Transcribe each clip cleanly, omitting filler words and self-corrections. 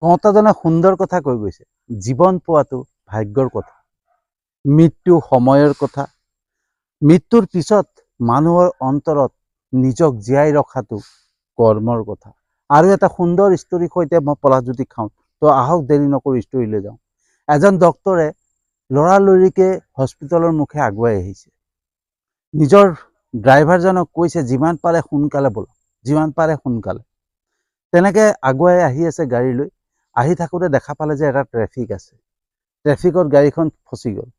কওঁতাজনে সুন্দৰ কথা কৈ গৈছে, জীৱন পোৱাটো ভাগ্যৰ কথা, মৃত্যু সময়ৰ কথা। মৃত্যুৰ পিছত মানুহৰ অন্তৰত নিজক জীয়াই ৰখাটো কৰ্মৰ কথা। আৰু এটা সুন্দৰ ষ্টৰীৰ সৈতে মই পলাজ্যোতি খাওঁ। তো আহক দেৰি নকৰি ষ্টৰীলৈ যাওঁ। এজন ডক্তৰে লৰালৰিকে হস্পিটেলৰ মুখে আগুৱাই আহিছে। নিজৰ ড্ৰাইভাৰজনক কৈছে যিমান পাৰে সোনকালে বলক, যিমান পাৰে সোনকালে। তেনেকে আগুৱাই আহি আছে গাড়ী লৈ। আহি থাকোঁতে দেখা পালে যে এটা ট্ৰেফিক আছে। ট্ৰেফিকত গাড়ীখন ফচি গ'ল।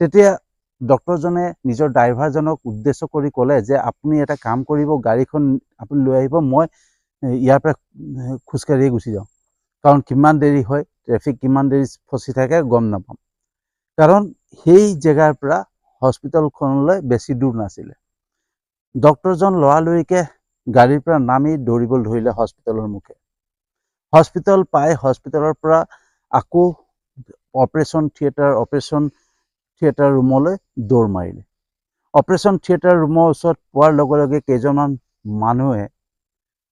তেতিয়া ডক্টৰজনে নিজৰ ড্ৰাইভাৰজনক উদ্দেশ্য কৰি ক'লে যে আপুনি এটা কাম কৰিব, গাড়ীখন আপুনি লৈ আহিব, মই ইয়াৰ পৰা খোজকাঢ়িয়ে গুচি যাওঁ। কাৰণ কিমান দেৰি হয়, ট্ৰেফিক কিমান দেৰি ফচি থাকে গম নাপাম। কাৰণ সেই জেগাৰ পৰা হস্পিটেলখনলৈ বেছি দূৰ নাছিলে। ডক্টৰজন লৰালৰিকে গাড়ীৰ পৰা নামি দৌৰিবলৈ ধৰিলে হস্পিটেলৰ মুখে। হস্পিটেল পাই হস্পিটেলৰ পৰা আকৌ অপাৰেশ্যন থিয়েটাৰ ৰুমলৈ দৌৰ মাৰিলে। অপাৰেশ্যন থিয়েটাৰ ৰুমৰ ওচৰত পোৱাৰ লগে লগে কেইজনমান মানুহে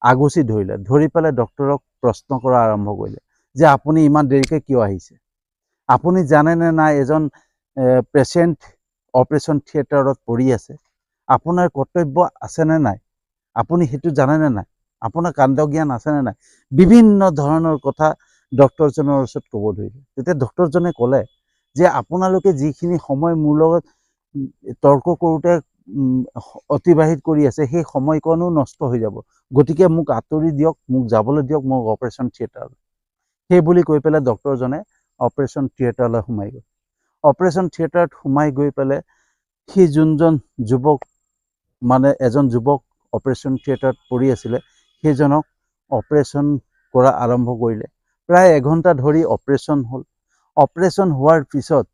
আগুচি ধৰিলে। ধৰি পেলাই ডক্টৰক প্ৰশ্ন কৰা আৰম্ভ কৰিলে যে আপুনি ইমান দেৰিকৈ কিয় আহিছে? আপুনি জানেনে নাই এজন পেচেণ্ট অপাৰেশ্যন থিয়েটাৰত পৰি আছে? আপোনাৰ কৰ্তব্য আছেনে নাই? আপুনি সেইটো জানেনে নাই? আপোনাৰ কাণ্ড জ্ঞান আছেনে নাই? বিভিন্ন ধৰণৰ কথা ডক্টৰজনৰ ওচৰত ক'ব ধৰিলে। তেতিয়া ডক্টৰজনে ক'লে যে আপোনালোকে যিখিনি সময় মোৰ লগত তৰ্ক কৰোঁতে অতিবাহিত কৰি আছে, সেই সময়কণো নষ্ট হৈ যাব। গতিকে মোক আঁতৰি দিয়ক, মোক যাবলৈ দিয়ক, মোক অপাৰেশ্যন থিয়েটাৰলৈ। সেই বুলি কৈ পেলাই ডক্টৰজনে অপাৰেশ্যন থিয়েটাৰলৈ সোমাই গ'ল। অপাৰেশ্যন থিয়েটাৰত সোমাই গৈ পেলাই সি যোনজন যুৱক, মানে এজন যুৱক অপাৰেশ্যন থিয়েটাৰত পৰি আছিলে, সেইজনক অপাৰেশ্যন কৰা আৰম্ভ কৰিলে। প্ৰায় এঘণ্টা ধৰি অপাৰেশ্যন হ'ল। অপাৰেশ্যন হোৱাৰ পিছত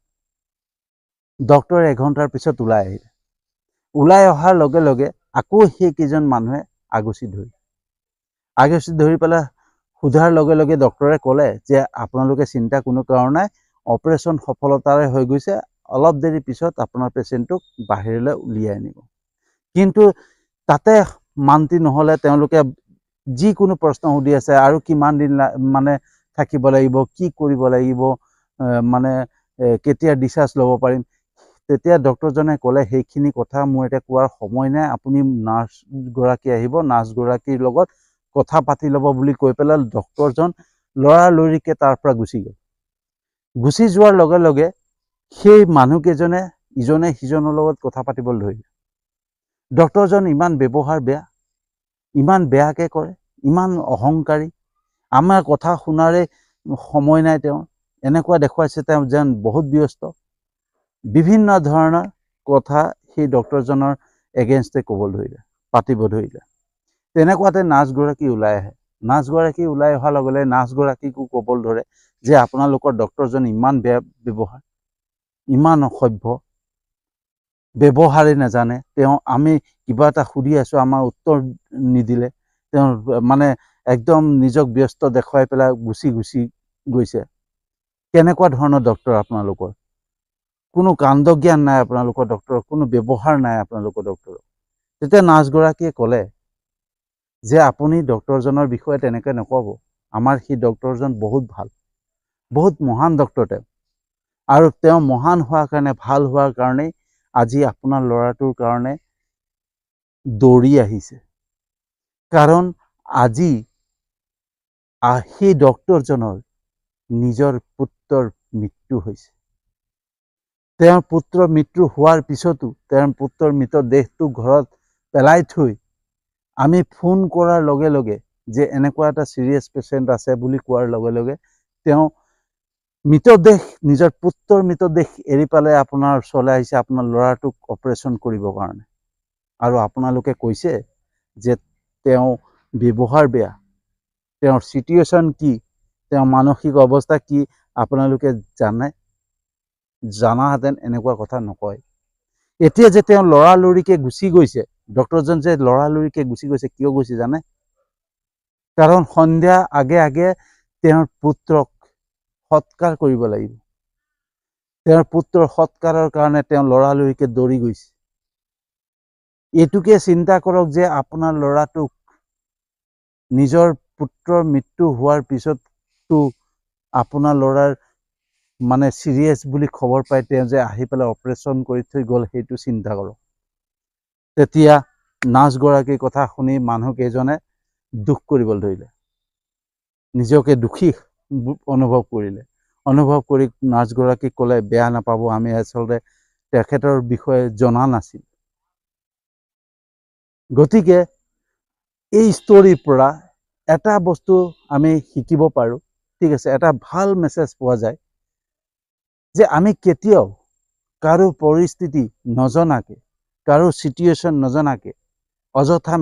ডক্টৰ এঘণ্টাৰ পিছত ওলাই আহিলে। ওলাই অহাৰ লগে লগে আকৌ সেইকেইজন মানুহে আগুচি ধৰিলে। আগুচি ধৰি পেলাই সোধাৰ লগে লগে ডক্টৰে ক'লে যে আপোনালোকে চিন্তা কোনো কাৰণ নাই, অপাৰেশ্যন সফলতাৰে হৈ গৈছে, অলপ দেৰি পিছত আপোনাৰ পেচেণ্টটোক বাহিৰলৈ উলিয়াই আনিব। কিন্তু তাতে মান্তি নহ'লে তেওঁলোকে যিকোনো প্ৰশ্ন সুধি আছে, আৰু কিমান দিন মানে থাকিব লাগিব, কি কৰিব লাগিব, মানে কেতিয়া ডিচাৰ্জ ল'ব পাৰিম। তেতিয়া ডক্টৰজনে ক'লে সেইখিনি কথা মোৰ এতিয়া কোৱাৰ সময় নাই, আপুনি নাৰ্ছগৰাকী আহিব, নাৰ্ছগৰাকীৰ লগত কথা পাতি ল'ব বুলি কৈ পেলাই ডক্টৰজন লৰালৰিকে তাৰ পৰা গুচি গ'ল। গুচি যোৱাৰ লগে লগে সেই মানুহকেইজনে ইজনে সিজনৰ লগত কথা পাতিবলৈ ধৰিলে। ডক্টৰজন ইমান ব্যৱহাৰ বেয়া, ইমান বেয়াকৈ কৰে, ইমান অহংকাৰী, আমাৰ কথা শুনাৰে সময় নাই তেওঁৰ, এনেকুৱা দেখুৱাইছে তেওঁ যেন বহুত ব্যস্ত। বিভিন্ন ধৰণৰ কথা সেই ডক্টৰজনৰ এগেইনষ্টে ক'বলৈ ধৰিলে, পাতিব ধৰিলে। তেনেকুৱাতে নাৰ্ছগৰাকী ওলাই আহে। নাৰ্ছগৰাকী ওলাই অহাৰ লগে লগে নাৰ্ছগৰাকীকো ক'বলৈ ধৰে যে আপোনালোকৰ ডক্টৰজন ইমান বেয়া ব্যৱহাৰ, ইমান অসভ্য, ব্যৱহাৰেই নাজানে। তেওঁ আমি কিবা এটা সুধি আছোঁ, আমাৰ উত্তৰ নিদিলে। তেওঁ মানে একদম নিজক ব্যস্ত দেখুৱাই পেলাই গুচি গৈছে। কেনেকুৱা ধৰণৰ ডক্টৰ আপোনালোকৰ? কোনো কাণ্ড জ্ঞান নাই আপোনালোকৰ ডক্টৰৰ, কোনো ব্যৱহাৰ নাই আপোনালোকৰ ডক্টৰৰ। তেতিয়া নাৰ্ছগৰাকীয়ে ক'লে যে আপুনি ডক্টৰজনৰ বিষয়ে তেনেকৈ নক'ব, আমাৰ সেই ডক্টৰজন বহুত ভাল, বহুত মহান ডক্টৰ তেওঁ। আৰু তেওঁ মহান হোৱাৰ কাৰণে, ভাল হোৱাৰ কাৰণেই আজি আপোনাৰ ল'ৰাটোৰ কাৰণে দৌৰি আহিছে। কাৰণ আজি সেই ডক্টৰজনৰ নিজৰ পুত্ৰৰ মৃত্যু হৈছে। তেওঁৰ পুত্ৰৰ মৃত্যু হোৱাৰ পিছতো তেওঁৰ পুত্ৰৰ মৃতদেহটো ঘৰত পেলাই থৈ আমি ফোন কৰাৰ লগে লগে যে এনেকুৱা এটা চিৰিয়াছ পেচেণ্ট আছে বুলি কোৱাৰ লগে লগে তেওঁ মৃতদেহ, নিজৰ পুত্ৰৰ মৃতদেহ এৰি পেলাই আপোনাৰ ওচৰলৈ আহিছে আপোনাৰ ল'ৰাটোক অপাৰেশ্যন কৰিবৰ কাৰণে। আৰু আপোনালোকে কৈছে যে তেওঁ ব্যৱহাৰ বেয়া, তেওঁৰ চিটুৱেশ্যন কি, তেওঁৰ মানসিক অৱস্থা কি আপোনালোকে জানাহেঁতেন এনেকুৱা কথা নকয়। এতিয়া যে তেওঁ লৰালৰিকে গুচি গৈছে, ডক্টৰজন যে লৰালৰিকে গুচি গৈছে, কিয় গৈছে জানে? কাৰণ সন্ধ্যা আগে আগে তেওঁৰ পুত্ৰক সৎকাৰ কৰিব লাগিব। তেওঁৰ পুত্ৰৰ সৎকাৰৰ কাৰণে তেওঁ লৰালৰিকে দৌৰি গৈছে। এইটোকে চিন্তা কৰক যে আপোনাৰ ল'ৰাটোক নিজৰ পুত্ৰৰ মৃত্যু হোৱাৰ পিছতো আপোনাৰ ল'ৰাৰ মানে চিৰিয়াছ বুলি খবৰ পাই তেওঁ যে আহি পেলাই অপাৰেশ্যন কৰি থৈ গ'ল, সেইটো চিন্তা কৰক। তেতিয়া নাৰ্ছগৰাকীৰ কথা শুনি মানুহকেইজনে দুখ কৰিবলৈ ধৰিলে, নিজকে দুখী অনুভৱ কৰিলে। অনুভৱ কৰি নাৰ্ছগৰাকীক ক'লে, বেয়া নাপাব, আমি আচলতে তেখেতৰ বিষয়ে জনা নাছিল। গতিকে এই ষ্টৰীৰ পৰা এটা বস্তু আমি শিকিব পাৰোঁ, ঠিক আছে, এটা ভাল মেছেজ পোৱা যায় যে আমি কেতিয়াও কাৰো পৰিস্থিতি নজনাকে, কাৰো চিটুৱেশ্যন নজনাকে অযথা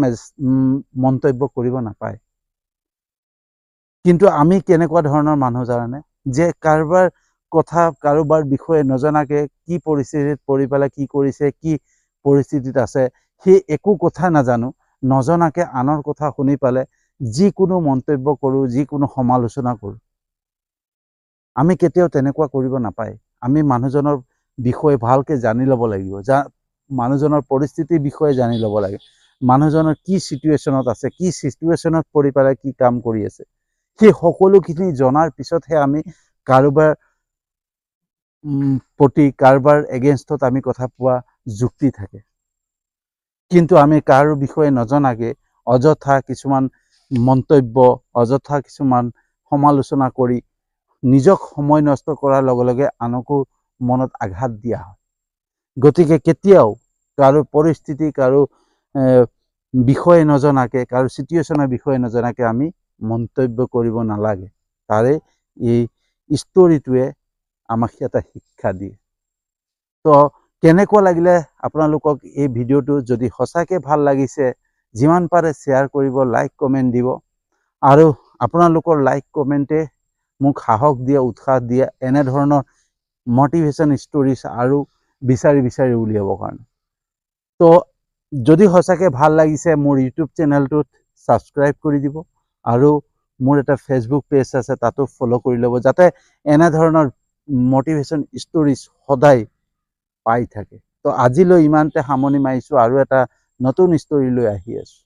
মন্তব্য কৰিব নাপায়। কিন্তু আমি কেনেকুৱা ধৰণৰ মানুহ জানেনে, যে কাৰোবাৰ কথা, কাৰোবাৰ বিষয়ে নজনাকে কি পৰিস্থিতিত পৰি পেলাই কি কৰিছে, কি পৰিস্থিতিত আছে, সেই একো কথা নাজানো, নজনাকে আনৰ কথা শুনি পালে যিকোনো মন্তব্য কৰোঁ, যিকোনো সমালোচনা কৰোঁ। আমি কেতিয়াও তেনেকুৱা কৰিব নাপায়। আমি মানুহজনৰ বিষয়ে ভালকৈ জানি ল'ব লাগিব, মানুহজনৰ পৰিস্থিতিৰ বিষয়ে জানি ল'ব লাগে, মানুহজনৰ কি চিটুৱেশ্যনত আছে, কি চিটুৱেশ্যনত পৰি পেলাই কি কাম কৰি আছে, সেই সকলোখিনি জনাৰ পিছতহে আমি কাৰোবাৰ প্ৰতি, কাৰোবাৰ এগেইনষ্টত আমি কথা পোৱা যুক্তি থাকে। কিন্তু আমি কাৰো বিষয়ে নজনাকে অযথা কিছুমান মন্তব্য, অযথা কিছুমান সমালোচনা কৰি নিজক সময় নষ্ট কৰাৰ লগে লগে আনকো মনত আঘাত দিয়া হয়। গতিকে কেতিয়াও কাৰো পৰিস্থিতি, কাৰো বিষয়ে নজনাকে, কাৰো চিটুৱেশ্যনৰ বিষয়ে নজনাকে আমি মন্তব্য কৰিব নালাগে। তাৰে এই ষ্টৰীটোৱে আমাক এটা শিক্ষা দিয়ে। তো কেনেকুৱা লাগিলে আপোনালোকক এই ভিডিঅ'টো? যদি সঁচাকৈ ভাল লাগিছে, যিমান পাৰে শ্বেয়াৰ কৰিব, লাইক কমেণ্ট দিব। আৰু আপোনালোকৰ লাইক কমেণ্টে মোক সাহস দিয়ে, উৎসাহ দিয়ে এনেধৰণৰ মটিভেশ্যন ষ্টৰিজ আৰু বিচাৰি উলিয়াবৰ কাৰণে। তো যদি সঁচাকৈ ভাল লাগিছে, মোৰ ইউটিউব চেনেলটোত ছাবস্ক্ৰাইব কৰি দিব, আৰু মোৰ এটা ফেচবুক পেজ আছে, তাতো ফ'ল' কৰি ল'ব, যাতে এনেধৰণৰ মটিভেশ্যন ষ্টৰিজ সদায় পাই থাকে। তো আজিলৈ ইমানতে সামৰণি মাৰিছোঁ, আৰু এটা নতুন ষ্টৰি লৈ আহি আছোঁ।